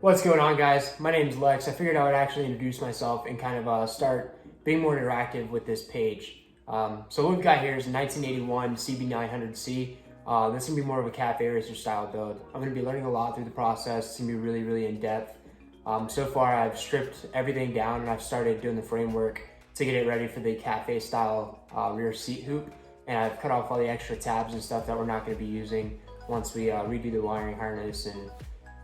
What's going on, guys? My name's Lex. I figured I would actually introduce myself and kind of start being more interactive with this page. So what we've got here is a 1981 CB900C. This is going to be more of a cafe racer style build. I'm going to be learning a lot through the process. It's going to be really, really in-depth. So far, I've stripped everything down and I've started doing the framework to get it ready for the cafe style rear seat hoop. And I've cut off all the extra tabs and stuff that we're not going to be using once we redo the wiring harness and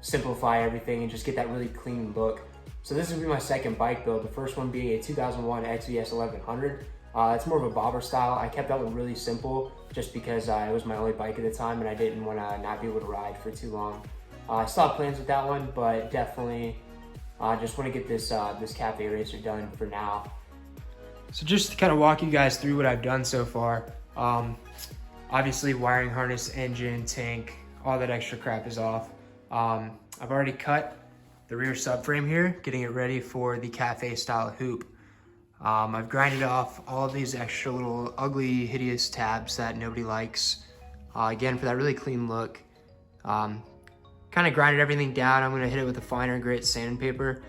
simplify everything and just get that really clean look. So this is gonna be my second bike build, the first one being a 2001 XVS 1100. It's more of a bobber style. I kept that one really simple just because it was my only bike at the time and I didn't want to not be able to ride for too long. I still have plans with that one, but definitely just want to get this this cafe racer done for now. So just to kind of walk you guys through what I've done so far, obviously wiring harness, engine, tank, all that extra crap is off. I've already cut the rear subframe here, getting it ready for the cafe style hoop. I've grinded off all of these extra little ugly, hideous tabs that nobody likes. Again, for that really clean look. Kind of grinded everything down. I'm gonna hit it with a finer grit sandpaper.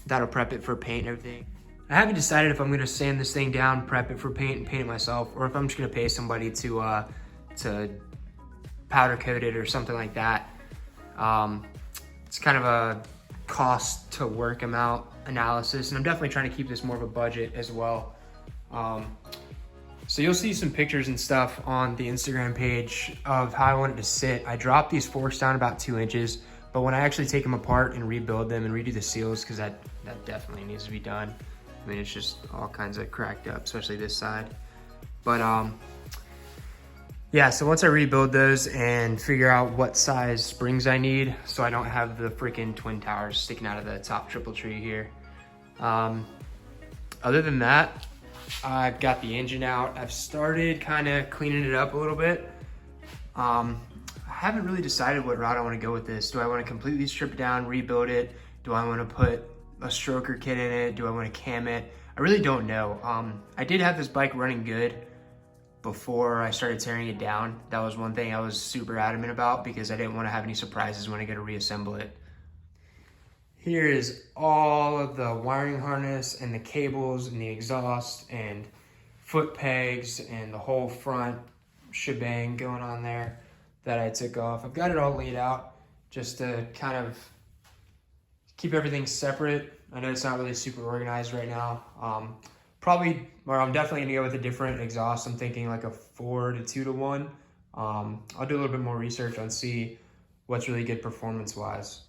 That'll prep it for paint and everything. I haven't decided if I'm gonna sand this thing down, prep it for paint, and paint it myself, or if I'm just gonna pay somebody to powder coat it or something like that. It's kind of a cost to work amount analysis, and I'm definitely trying to keep this more of a budget as well. So you'll see some pictures and stuff on the Instagram page of how I want it to sit. I dropped these forks down about 2 inches, but when I actually take them apart and rebuild them and redo the seals, because that definitely needs to be done. I mean, it's just all kinds of cracked up, especially this side. But yeah, so once I rebuild those and figure out what size springs I need so I don't have the freaking twin towers sticking out of the top triple tree here. Other than that, I've got the engine out. I've started kind of cleaning it up a little bit. I haven't really decided what route I want to go with this. Do I want to completely strip it down, rebuild it? Do I want to put a stroker kit in it? Do I want to cam it? I really don't know. I did have this bike running good before I started tearing it down. That was one thing I was super adamant about because I didn't want to have any surprises when I go to reassemble it. Here is all of the wiring harness and the cables and the exhaust and foot pegs and the whole front shebang going on there that I took off. I've got it all laid out just to kind of keep everything separate. I know it's not really super organized right now. I'm definitely gonna go with a different exhaust. I'm thinking like a 4 to 2 to 1. I'll do a little bit more research on see what's really good performance wise.